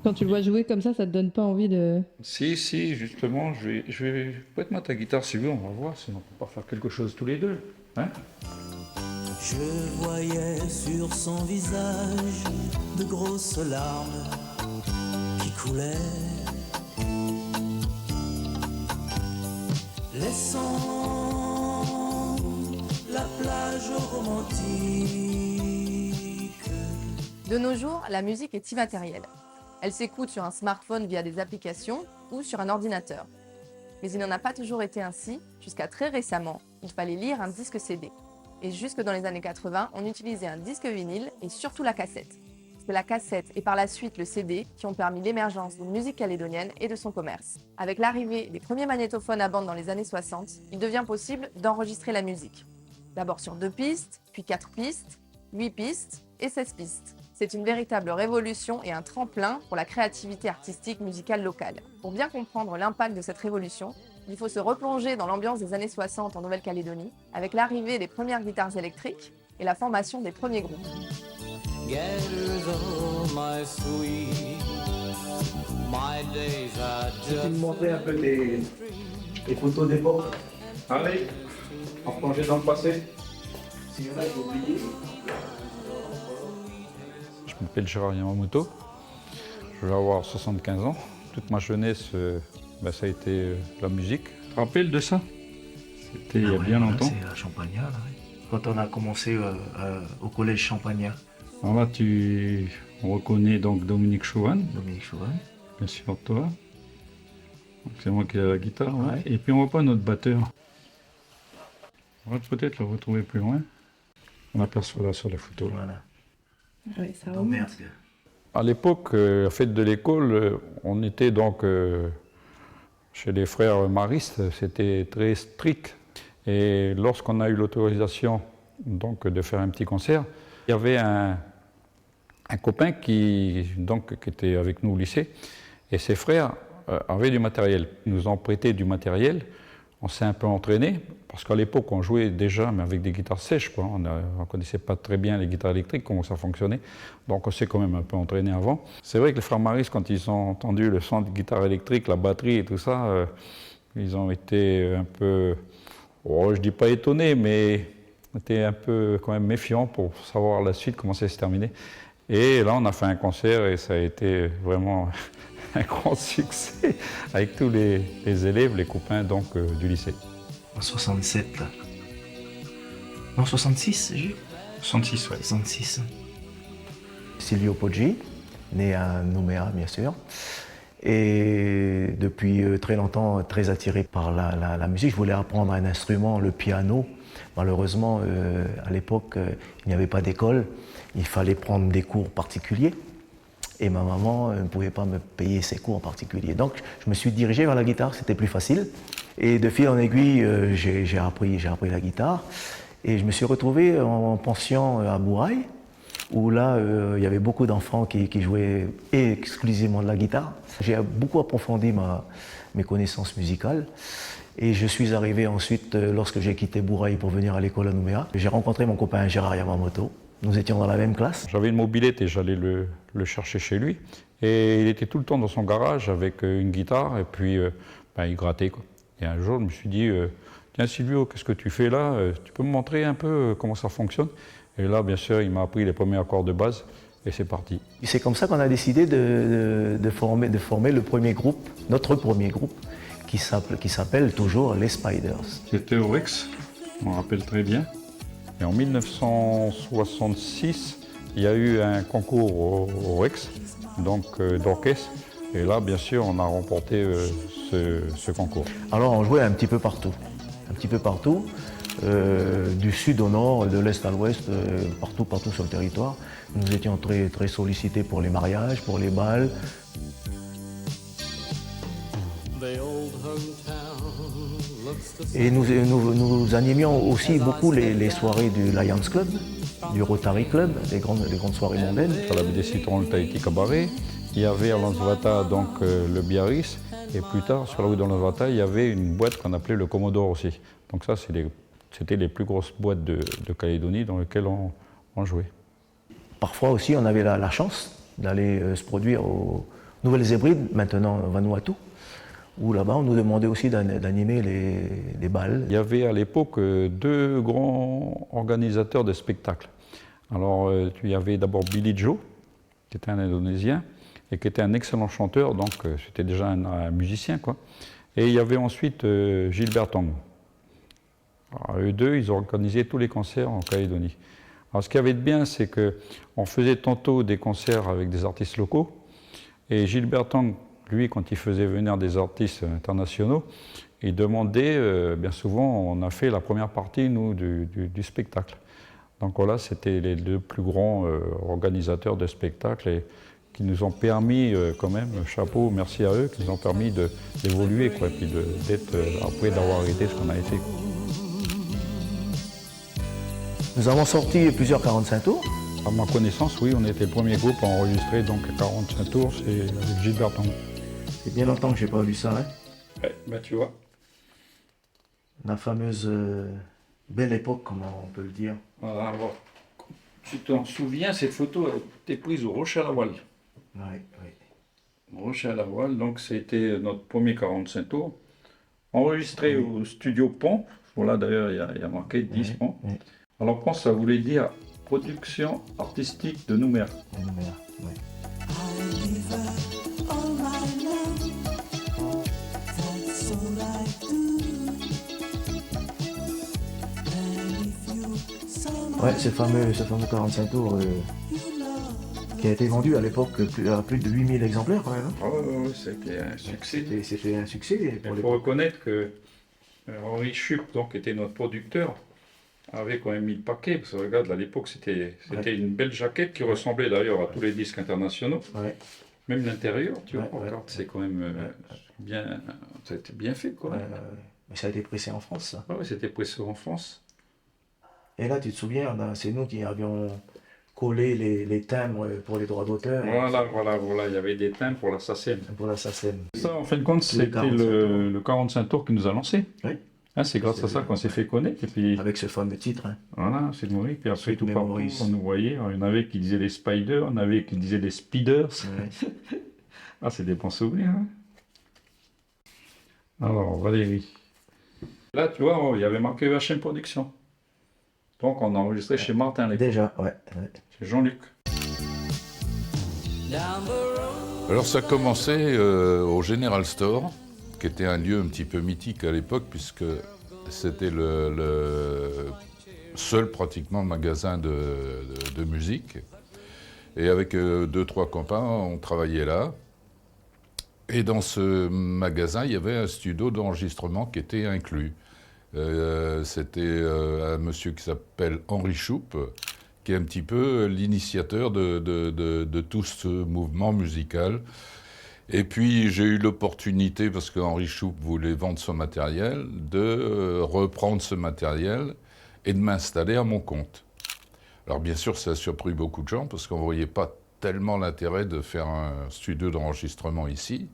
Quand tu le vois jouer comme ça te donne pas envie de... Si, si, justement, je vais peut-être mettre ta guitare si vous voulez, on va voir, sinon on peut pas faire quelque chose tous les deux. Hein? Je voyais sur son visage de grosses larmes qui coulaient, laissant la plage romantique. De nos jours, la musique est immatérielle. Elle s'écoute sur un smartphone via des applications ou sur un ordinateur. Mais il n'en a pas toujours été ainsi. Jusqu'à très récemment, il fallait lire un disque CD. Et jusque dans les années 80, on utilisait un disque vinyle et surtout la cassette. C'est la cassette et par la suite le CD qui ont permis l'émergence d'une musique calédonienne et de son commerce. Avec l'arrivée des premiers magnétophones à bande dans les années 60, il devient possible d'enregistrer la musique. D'abord sur 2 pistes, puis 4 pistes, 8 pistes et 16 pistes. C'est une véritable révolution et un tremplin pour la créativité artistique musicale locale. Pour bien comprendre l'impact de cette révolution, il faut se replonger dans l'ambiance des années 60 en Nouvelle-Calédonie, avec l'arrivée des premières guitares électriques et la formation des premiers groupes. Tu peux me montrer un peu les photos d'époque? Allez, on replonge dans le passé. Si y en a, j'ai oublié. Je m'appelle Gérard Yamamoto, je vais avoir 75 ans. Toute ma jeunesse, ça a été la musique. Tu te rappelles de ça? C'était il y a bien longtemps. C'est à Champagnat, là, oui. Quand on a commencé au collège Champagnat. Alors là, tu reconnais donc Dominique Chauvan, Dominique Chauvan. bien sûr toi. Donc, c'est moi qui ai la guitare. Ouais. Et puis on voit pas notre batteur. On va peut-être le retrouver plus loin. On aperçoit là sur la photo. Voilà. Ouais, ça Oh remonte. merde. À l'époque, la fête de l'école, on était donc chez les frères maristes, c'était très strict. Et lorsqu'on a eu l'autorisation donc de faire un petit concert, il y avait un copain qui était avec nous au lycée, et ses frères avaient du matériel. Ils nous ont prêté du matériel. On s'est un peu entraîné, parce qu'à l'époque, on jouait déjà, mais avec des guitares sèches, quoi. On ne connaissait pas très bien les guitares électriques, comment ça fonctionnait. Donc on s'est quand même un peu entraîné avant. C'est vrai que les frères Maris, quand ils ont entendu le son de guitare électrique, la batterie et tout ça, ils ont été un peu, je ne dis pas étonnés, mais étaient un peu quand même méfiants pour savoir la suite, comment ça s'est terminé. Et là, on a fait un concert et ça a été vraiment un grand succès avec tous les élèves, les copains donc, du lycée. En 67, là. Non, 66, j'ai 66, ouais. 66. Silvio Poggi, né à Nouméa, bien sûr. Et depuis très longtemps, très attiré par la musique. Je voulais apprendre un instrument, le piano. Malheureusement, à l'époque, il n'y avait pas d'école. Il fallait prendre des cours particuliers. Et ma maman ne pouvait pas me payer ces cours en particulier. Donc, je me suis dirigé vers la guitare, c'était plus facile. Et de fil en aiguille, j'ai appris la guitare. Et je me suis retrouvé en pension à Bourail, où là, il y avait beaucoup d'enfants qui jouaient exclusivement de la guitare. J'ai beaucoup approfondi mes connaissances musicales. Et je suis arrivé ensuite, lorsque j'ai quitté Bourail pour venir à l'école à Nouméa, j'ai rencontré mon copain Gérard Yamamoto. Nous étions dans la même classe. J'avais une mobilette et j'allais le chercher chez lui. Et il était tout le temps dans son garage avec une guitare et puis il grattait, quoi. Et un jour, je me suis dit, tiens Silvio, qu'est-ce que tu fais là? Tu peux me montrer un peu comment ça fonctionne? Et là, bien sûr, il m'a appris les premiers accords de base et c'est parti. C'est comme ça qu'on a décidé de former le premier groupe, notre premier groupe, qui s'appelle toujours les Spiders. C'était au Rex, on me rappelle très bien. Et en 1966, il y a eu un concours au Rex, donc d'orchestre. Et là, bien sûr, on a remporté ce concours. Alors, on jouait un petit peu partout. Du sud au nord, de l'est à l'ouest, partout sur le territoire. Nous étions très, très sollicités pour les mariages, pour les bals. Et nous animions aussi beaucoup les soirées du Lions Club, du Rotary Club, les grandes soirées mondaines. À la BD Citron, le Tahiti Cabaret. Il y avait à Lansvata donc le Biarritz. Et plus tard, sur la rue de Lansvata, il y avait une boîte qu'on appelait le Commodore aussi. Donc ça, c'était les plus grosses boîtes de Calédonie dans lesquelles on jouait. Parfois aussi, on avait la chance d'aller se produire au Nouvelles Hébrides, maintenant Vanuatu, où là-bas on nous demandait aussi d'animer les bals. Il y avait à l'époque deux grands organisateurs de spectacles. Alors, il y avait d'abord Billy Joe, qui était un Indonésien, et qui était un excellent chanteur, donc c'était déjà un musicien, quoi. Et il y avait ensuite Gilbert Tong. Alors, eux deux, ils ont organisé tous les concerts en Calédonie. Alors, ce qu'il y avait de bien, c'est qu'on faisait tantôt des concerts avec des artistes locaux, et Gilbert Tong, lui, quand il faisait venir des artistes internationaux, il demandait, bien souvent, on a fait la première partie, nous, du spectacle. Donc voilà, c'était les deux plus grands organisateurs de spectacles et qui nous ont permis quand même, chapeau, merci à eux, qui nous ont permis d'évoluer, quoi, et puis d'être, après d'avoir été ce qu'on a été. Nous avons sorti plusieurs 45 tours. À ma connaissance, oui, on était le premier groupe à enregistrer, donc 45 tours, c'est avec Gilbert Tong. C'est bien longtemps que je n'ai pas vu ça, hein. Ouais, ben tu vois. La fameuse belle époque, comment on peut le dire. Voilà, alors, tu t'en souviens, cette photo a été prise au Rocher à la Voile. Oui, oui. Rocher à la Voile, donc c'était notre premier 45 tours, enregistré au studio Pont. Voilà, d'ailleurs, il y a marqué 10 Pont. Oui. Alors, Pont, ça voulait dire production artistique de Nouméa. La Nouméa, oui. I give her all my love. That's all I do. And if you saw Ouais, ce fameux 45 tours qui a été vendu à l'époque à plus de 8000 exemplaires quand même, hein. Oh, c'était un succès. C'était un succès pour Il les. faut reconnaître que Henri Chup, donc, était notre producteur, avait quand même mis le paquet, parce que regarde, à l'époque, c'était une belle jaquette qui ressemblait d'ailleurs à tous les disques internationaux. Ouais. Même l'intérieur, tu vois, Ouais, regarde, c'est quand même bien, ça a été bien fait, quoi. Mais ça a été pressé en France, ça. Ouais, c'était pressé en France. Et là, tu te souviens, c'est nous qui avions collé les timbres pour les droits d'auteur. Voilà, il y avait des timbres pour la SACEM. Pour la SACEM. Ça, en fin de compte, Les c'était 45 le 45 tours qui nous a lancé. Oui. Hein, c'est grâce à ça qu'on s'est fait connaître. Et puis, Avec ce fameux titre, hein. voilà, c'est Maurice. Puis après, tout partout, Maurice. on nous voyait. Alors, il y en avait qui disaient les Spiders, il y en avait qui disaient les Speeders. Ouais. Ah, c'est des bons souvenirs. Hein. Alors, Valérie. Là, tu vois, il y avait marqué EHM Production. Donc, on a enregistré chez Martin, à l'époque, Déjà, ouais. chez Jean-Luc. down the road. Alors ça commençait au General Store, qui était un lieu un petit peu mythique à l'époque, puisque c'était le seul pratiquement magasin de musique. Et avec 2-3 copains, on travaillait là. Et dans ce magasin, il y avait un studio d'enregistrement qui était inclus. C'était un monsieur qui s'appelle Henri Choup, qui est un petit peu l'initiateur de tout ce mouvement musical. Et puis j'ai eu l'opportunité, parce que Henri Choup voulait vendre son matériel, de reprendre ce matériel et de m'installer à mon compte. Alors bien sûr, ça a surpris beaucoup de gens, parce qu'on ne voyait pas tellement l'intérêt de faire un studio d'enregistrement ici.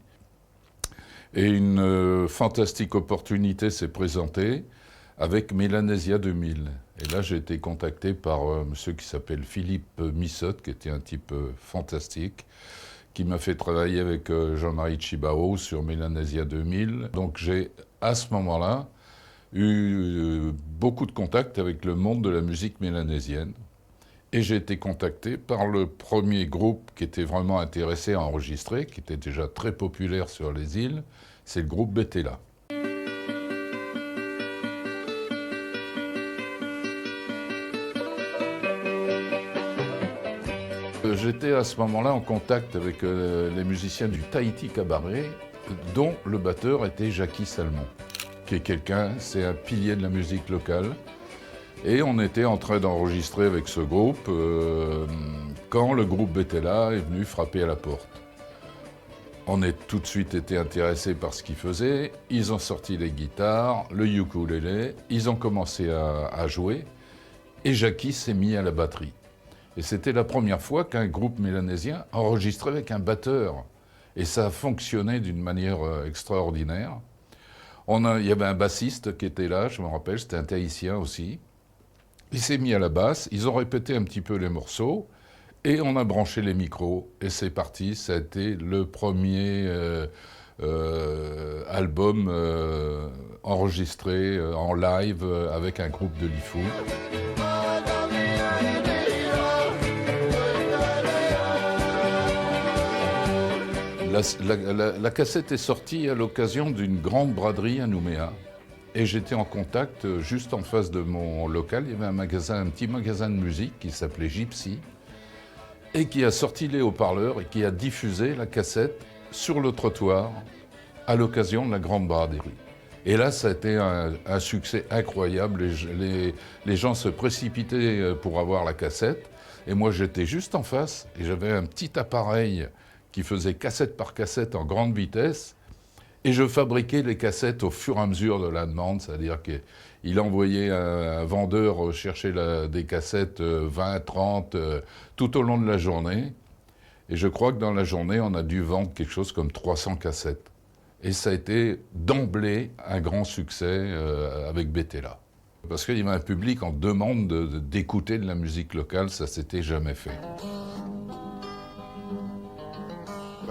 Et une fantastique opportunité s'est présentée avec Mélanésia 2000. Et là, j'ai été contacté par un monsieur qui s'appelle Philippe Missotte, qui était un type fantastique, qui m'a fait travailler avec Jean-Marie Chibao sur Mélanésia 2000. Donc j'ai, à ce moment-là, eu beaucoup de contacts avec le monde de la musique mélanésienne. Et j'ai été contacté par le premier groupe qui était vraiment intéressé à enregistrer, qui était déjà très populaire sur les îles, c'est le groupe Betela. J'étais à ce moment-là en contact avec les musiciens du Tahiti Cabaret, dont le batteur était Jackie Salmon, qui est quelqu'un, c'est un pilier de la musique locale. Et on était en train d'enregistrer avec ce groupe quand le groupe Betela est venu frapper à la porte. On a tout de suite été intéressés par ce qu'ils faisaient. Ils ont sorti les guitares, le ukulélé, ils ont commencé à jouer et Jackie s'est mis à la batterie. Et c'était la première fois qu'un groupe mélanésien enregistrait avec un batteur. Et ça a fonctionné d'une manière extraordinaire. Il y avait un bassiste qui était là, je me rappelle, c'était un Tahitien aussi. Il s'est mis à la basse, ils ont répété un petit peu les morceaux, Et on a branché les micros, et c'est parti. Ça a été le premier album enregistré en live avec un groupe de Lifou. La cassette est sortie à l'occasion d'une grande braderie à Nouméa. Et j'étais en contact, juste en face de mon local, il y avait un petit magasin de musique qui s'appelait Gypsy, et qui a sorti les haut-parleurs et qui a diffusé la cassette sur le trottoir à l'occasion de la grande braderie. Et là, ça a été un succès incroyable. Les gens se précipitaient pour avoir la cassette. Et moi, j'étais juste en face et j'avais un petit appareil qui faisait cassette par cassette en grande vitesse. Et je fabriquais les cassettes au fur et à mesure de la demande. C'est-à-dire qu'il envoyait un vendeur chercher des cassettes 20, 30, tout au long de la journée. Et je crois que dans la journée, on a dû vendre quelque chose comme 300 cassettes. Et ça a été d'emblée un grand succès avec Bétella. Parce qu'il y avait un public en demande d'écouter de la musique locale, ça s'était jamais fait.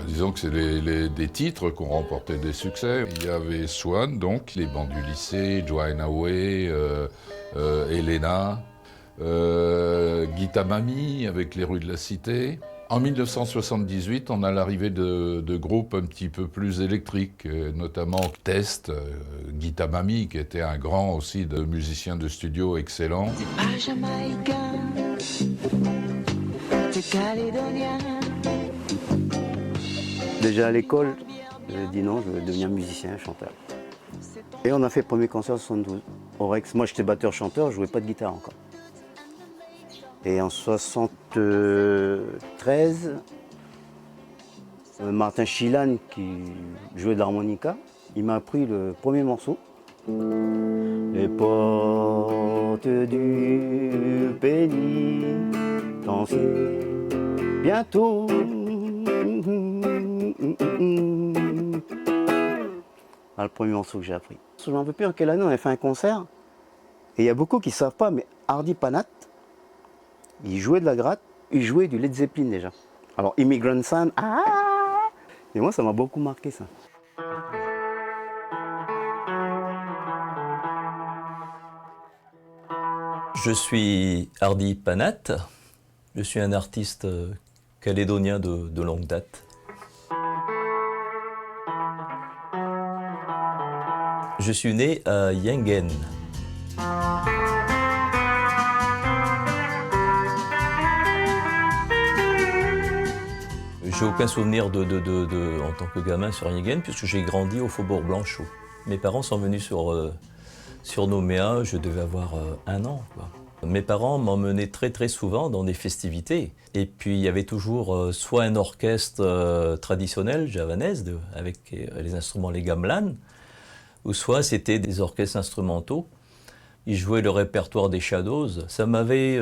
Disons que c'est des titres qui ont remporté des succès. Il y avait Swan, donc, les bancs du lycée, Joanna Way, Elena, Guita Mami avec les rues de la Cité. En 1978, on a l'arrivée de groupes un petit peu plus électriques, notamment Test, Guita Mami, qui était un grand aussi de musicien de studio excellent. C'est pas jamaïcain, c'est calédonien. Déjà à l'école, j'ai dit non, je veux devenir musicien, chanteur. Et on a fait le premier concert en 72, au Rex. Moi j'étais batteur-chanteur, je jouais pas de guitare encore. Et en 73, Martin Chilan, qui jouait de l'harmonica, il m'a appris le premier morceau. Les portes du pénitencier, bientôt. Le premier morceau que j'ai appris. Je ne me rappelle plus en quelle année on a fait un concert. Et il y a beaucoup qui ne savent pas, mais Hardy Panat, il jouait de la gratte, il jouait du Led Zeppelin déjà. Alors Immigrant Son, et moi ça m'a beaucoup marqué ça. Je suis Hardy Panat, je suis un artiste calédonien de longue date. Je suis né à Yengen. J'ai aucun souvenir en tant que gamin sur Yengen puisque j'ai grandi au Faubourg Blanchot. Mes parents sont venus sur Nouméa, je devais avoir 1 an, quoi. Mes parents m'emmenaient très souvent dans des festivités. Et puis il y avait toujours soit un orchestre traditionnel javanais avec les instruments, les gamelan, ou soit c'était des orchestres instrumentaux. Ils jouaient le répertoire des Shadows. Ça m'avait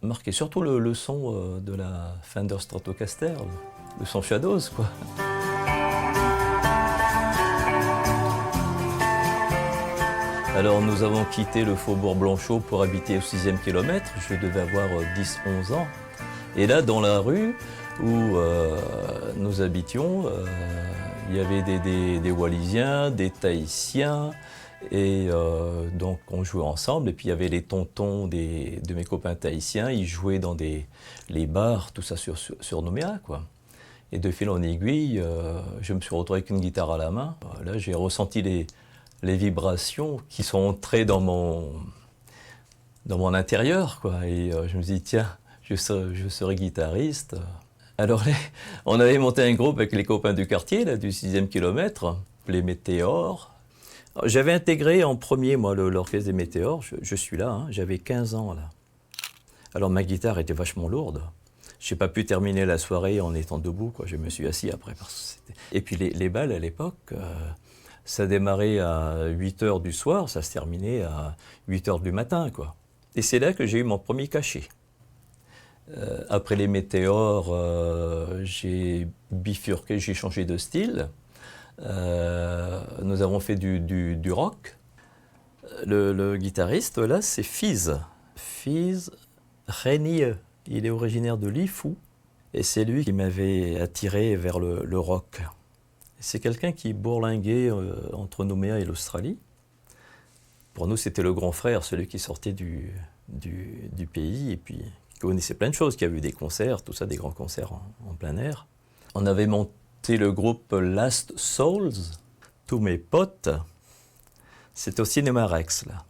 marqué, surtout le son de la Fender Stratocaster, le son Shadows, quoi. Alors nous avons quitté le Faubourg Blanchot pour habiter au 6e kilomètre. Je devais avoir 10-11 ans. Et là, dans la rue où nous habitions, il y avait des Wallisiens, des Tahitiens, et donc on jouait ensemble. Et puis il y avait les tontons de mes copains tahitiens, ils jouaient dans les bars, tout ça sur Nouméa, quoi. Et de fil en aiguille, je me suis retrouvé avec une guitare à la main. Là, j'ai ressenti les vibrations qui sont entrées dans mon intérieur, quoi. Et je me suis dit, tiens, je serai guitariste. Alors, on avait monté un groupe avec les copains du quartier, là, du 6e kilomètre, les Météores. J'avais intégré en premier, moi, l'orchestre des Météores. Je suis là, hein, j'avais 15 ans, là. Alors, ma guitare était vachement lourde. Je n'ai pas pu terminer la soirée en étant debout, quoi. Je me suis assis après. Et puis, les balles, à l'époque, ça démarrait à 8h du soir, ça se terminait à 8h du matin, quoi. Et c'est là que j'ai eu mon premier cachet. Après les Météores, j'ai bifurqué, j'ai changé de style. Nous avons fait du rock. Le guitariste, là, c'est Fiz Renier. Il est originaire de Lifou et c'est lui qui m'avait attiré vers le rock. C'est quelqu'un qui bourlinguait entre Nouméa et l'Australie. Pour nous, c'était le grand frère, celui qui sortait du pays et puis qui connaissait plein de choses, qui a vu des concerts, tout ça, des grands concerts en plein air. On avait monté le groupe Last Souls. Tous mes potes, c'était au Cinéma Rex, là.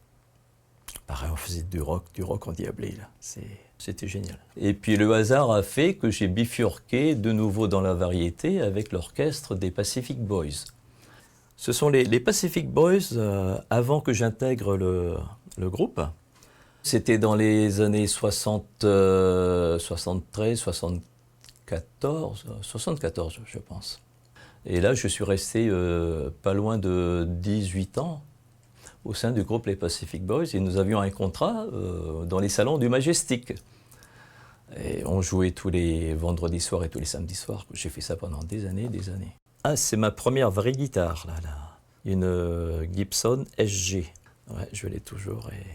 Pareil, on faisait du rock endiablé, là. C'était génial. Et puis le hasard a fait que j'ai bifurqué de nouveau dans la variété avec l'orchestre des Pacific Boys. Ce sont les Pacific Boys, avant que j'intègre le groupe. C'était dans les années 73, 74, je pense. Et là, je suis resté pas loin de 18 ans au sein du groupe Les Pacific Boys. Et nous avions un contrat dans les salons du Majestic. Et on jouait tous les vendredis soirs et tous les samedis soirs. J'ai fait ça pendant des années et des années. Ah, c'est ma première vraie guitare, là. Une Gibson SG. Ouais, je l'ai toujours et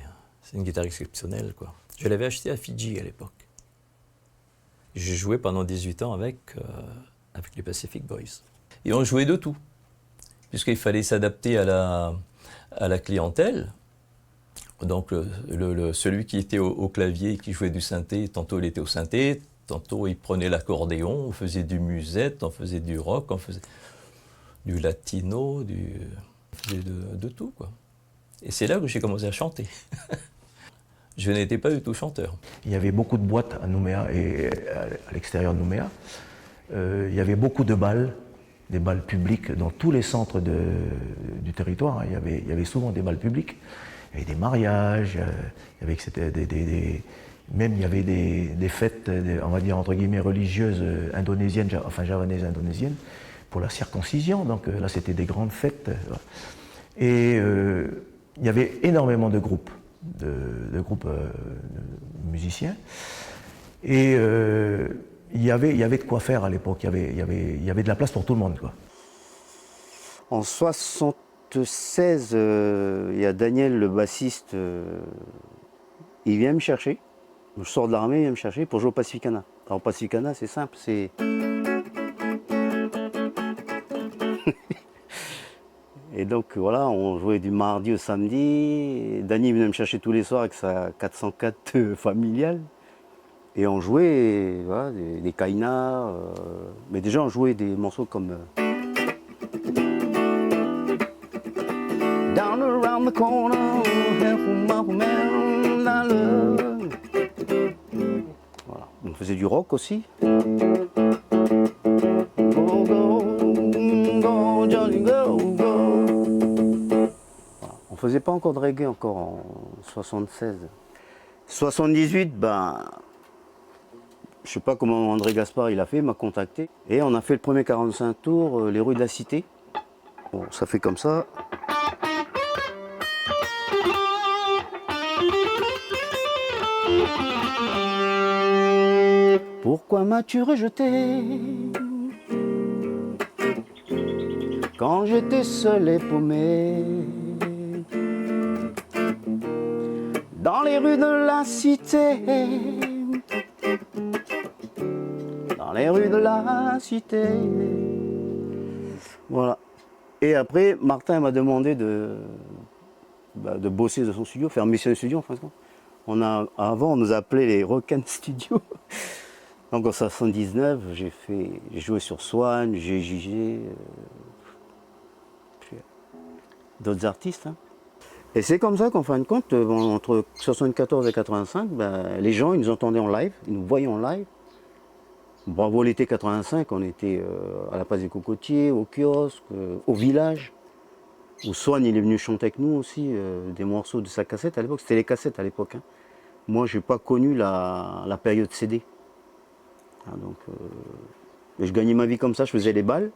c'est une guitare exceptionnelle, quoi. Je l'avais achetée à Fidji à l'époque. J'ai joué pendant 18 ans avec les Pacific Boys. Et on jouait de tout, puisqu'il fallait s'adapter à la clientèle. Donc celui qui était au clavier, qui jouait du synthé, tantôt il était au synthé, tantôt il prenait l'accordéon, on faisait du musette, on faisait du rock, on faisait du latino, on faisait de tout, quoi. Et c'est là que j'ai commencé à chanter. Je n'étais pas du tout chanteur. Il y avait beaucoup de boîtes à Nouméa et à l'extérieur de Nouméa. Il y avait beaucoup de bals, des bals publics dans tous les centres du territoire. Il y avait souvent des bals publics. Il y avait des mariages, il y avait même il y avait des fêtes, on va dire entre guillemets religieuses indonésiennes, enfin javanaises indonésiennes, pour la circoncision. Donc là, c'était des grandes fêtes. Et il y avait énormément de groupes, de musiciens. Et il y avait de quoi faire à l'époque. Il y avait de la place pour tout le monde, quoi. En 76, il y a Daniel, le bassiste, il vient me chercher. Je sors de l'armée, il vient me chercher pour jouer au Pacificana. Alors, au Pacificana, c'est simple, c'est... Et donc, voilà, on jouait du mardi au samedi. Dany venait me chercher tous les soirs avec sa 404 familiale. Et on jouait, voilà, des Kaina. Mais déjà, on jouait des morceaux comme... Down around the corner, voilà. On faisait du rock aussi. Go, go, Johnny, go, go. Voilà. On faisait pas encore de reggae encore en 76. 78, ben, je sais pas comment André Gaspard il a fait, il m'a contacté. Et on a fait le premier 45 tours, les rues de la Cité. Bon, ça fait comme ça. Pourquoi m'as-tu rejeté quand j'étais seul et paumé dans les rues de la cité, dans les rues de la cité. Voilà. Et après, Martin m'a demandé de bosser dans son studio, faire mission studio en fin de compte. Avant, on nous appelait les Rock'n Studios. Donc en 79, j'ai joué sur Swan, GJG, d'autres artistes. Hein. Et c'est comme ça qu'en fin de compte, entre 74 et 85, les gens ils nous entendaient en live, ils nous voyaient en live. Bravo l'été 85, on était à la place des Cocotiers, au kiosque, au village. Où Swan il est venu chanter avec nous aussi, des morceaux de sa cassette à l'époque. C'était les cassettes à l'époque. Hein. Moi, je n'ai pas connu la période CD. Ah, donc, je gagnais ma vie comme ça, je faisais les balles.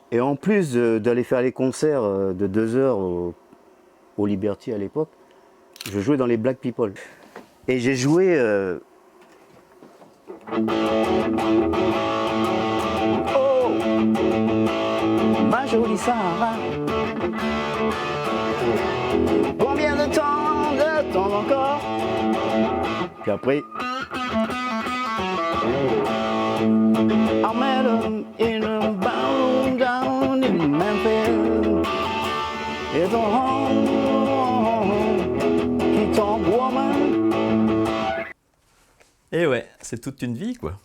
Et en plus d'aller faire les concerts de 2 heures au Liberty à l'époque, je jouais dans les Black People. Et j'ai joué... Oh, ma jolie Sarah. Combien de temps encore? Puis après... I met him in a bar down in Memphis. It's a honky-tonk woman. Et ouais, c'est toute une vie, quoi.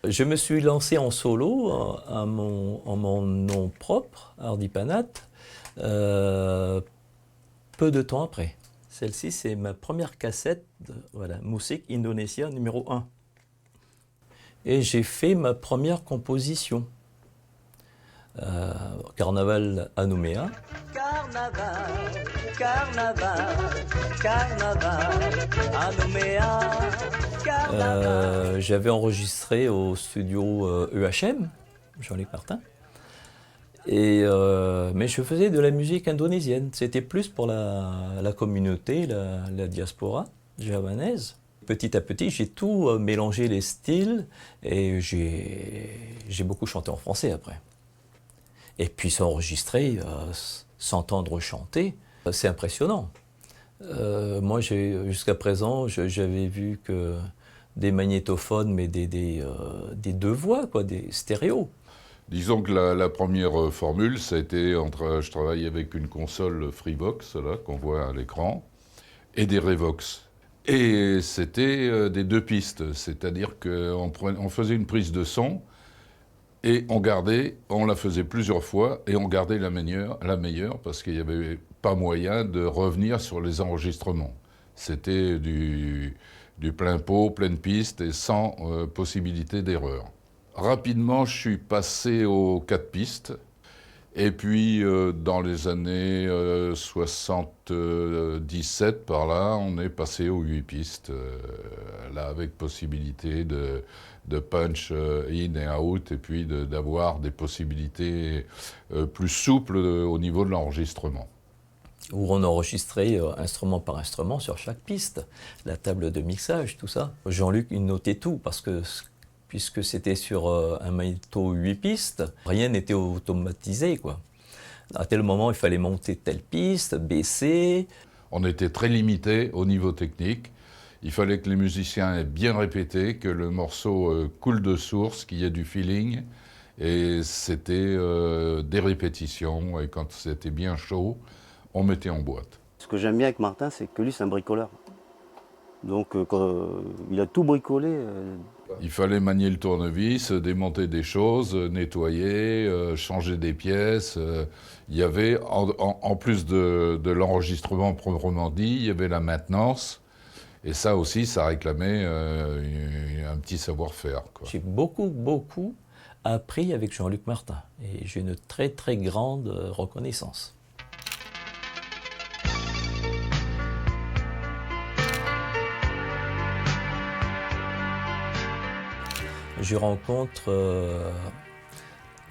Je me suis lancé en solo en mon nom propre, Hardy Panat, peu de temps après. Celle-ci, c'est ma première cassette, voilà, Musik Indonesia numéro 1. Et j'ai fait ma première composition. Carnaval à Nouméa. Carnaval, carnaval, carnaval à Nouméa. J'avais enregistré au studio EHM, Jean-Luc Martin. Mais je faisais de la musique indonésienne. C'était plus pour la communauté, la diaspora javanaise. Petit à petit, j'ai tout mélangé les styles et j'ai beaucoup chanté en français après. Et puis s'enregistrer, s'entendre chanter, c'est impressionnant. Moi, jusqu'à présent, j'avais vu que des magnétophones, mais des deux voix, quoi, des stéréos. Disons que la première formule, ça a été je travaillais avec une console Freevox, là, qu'on voit à l'écran, et des Revox. Et c'était des deux pistes, c'est-à-dire qu'on faisait une prise de son, et on la faisait plusieurs fois, et on gardait la meilleure parce qu'il n'y avait pas moyen de revenir sur les enregistrements. C'était du plein pot, pleine piste, et sans possibilité d'erreur. Rapidement, je suis passé aux 4 pistes, et puis dans les années 77, par là, on est passé aux 8 pistes, là avec possibilité de punch in et out, et puis d'avoir des possibilités plus souples au niveau de l'enregistrement. Où on enregistrait instrument par instrument sur chaque piste, la table de mixage, tout ça. Jean-Luc, il notait tout, puisque c'était sur un magnéto 8 pistes, rien n'était automatisé, quoi. À tel moment, il fallait monter telle piste, baisser. On était très limité au niveau technique. Il fallait que les musiciens aient bien répété, que le morceau coule de source, qu'il y ait du feeling. Et c'était des répétitions. Et quand c'était bien chaud, on mettait en boîte. Ce que j'aime bien avec Martin, c'est que lui, c'est un bricoleur. Donc, il a tout bricolé. Il fallait manier le tournevis, démonter des choses, nettoyer, changer des pièces. Il y avait, en plus de l'enregistrement proprement dit, il y avait la maintenance. Et ça aussi, ça réclamait un petit savoir-faire, quoi. J'ai beaucoup appris avec Jean-Luc Martin. Et j'ai une très grande reconnaissance. Je rencontre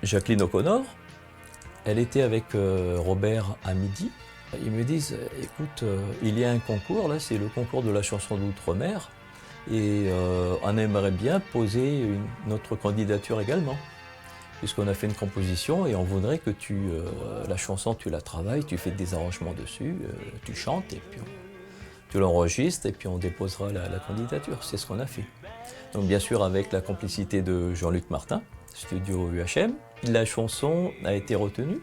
Jacqueline O'Connor. Elle était avec Robert à midi. Ils me disent, écoute, il y a un concours, là, c'est le concours de la chanson d'outre-mer, et on aimerait bien poser notre candidature également, puisqu'on a fait une composition et on voudrait que la chanson, tu la travailles, tu fais des arrangements dessus, tu chantes, et puis tu l'enregistres, et puis on déposera la candidature. C'est ce qu'on a fait. Donc bien sûr avec la complicité de Jean-Luc Martin, studio UHM, la chanson a été retenue.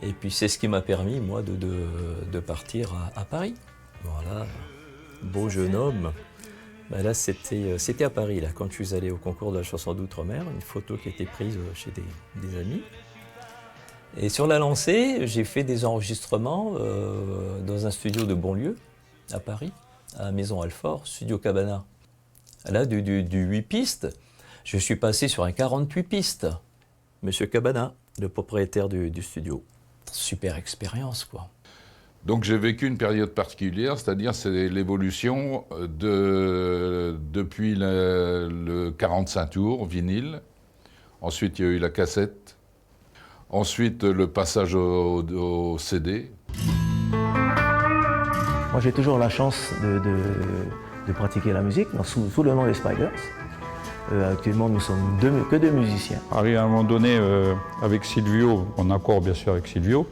Et puis c'est ce qui m'a permis, moi, de partir à Paris. Voilà, beau jeune homme. Ben là, c'était à Paris, là, quand je suis allé au concours de la chanson d'outre-mer, une photo qui a été prise chez des amis. Et sur la lancée, j'ai fait des enregistrements dans un studio de banlieue, à Paris, à Maison Alfort, Studio Cabana. Là, du 8 pistes, je suis passé sur un 48 pistes. Monsieur Cabana, le propriétaire du studio. Super expérience, quoi. Donc j'ai vécu une période particulière, c'est-à-dire c'est l'évolution depuis le 45 tours vinyle. Ensuite, il y a eu la cassette. Ensuite, le passage au CD. Moi, j'ai toujours la chance de pratiquer la musique sous le nom des Spiders. Actuellement, nous sommes que deux musiciens. Arrivé à un moment donné, avec Silvio, en accord bien sûr avec Silvio,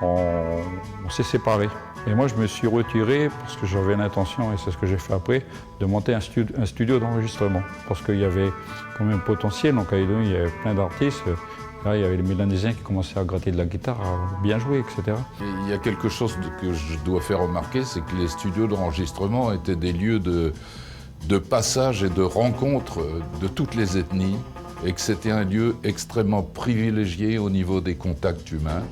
on s'est séparés. Et moi, je me suis retiré parce que j'avais l'intention, et c'est ce que j'ai fait après, de monter un studio d'enregistrement. Parce qu'il y avait quand même potentiel. En Calédonie, il y avait plein d'artistes. Là, il y avait les Mélanésiens qui commençaient à gratter de la guitare, à bien jouer, etc. Et il y a quelque chose que je dois faire remarquer, c'est que les studios d'enregistrement étaient des lieux de passage et de rencontre de toutes les ethnies, et que c'était un lieu extrêmement privilégié au niveau des contacts humains.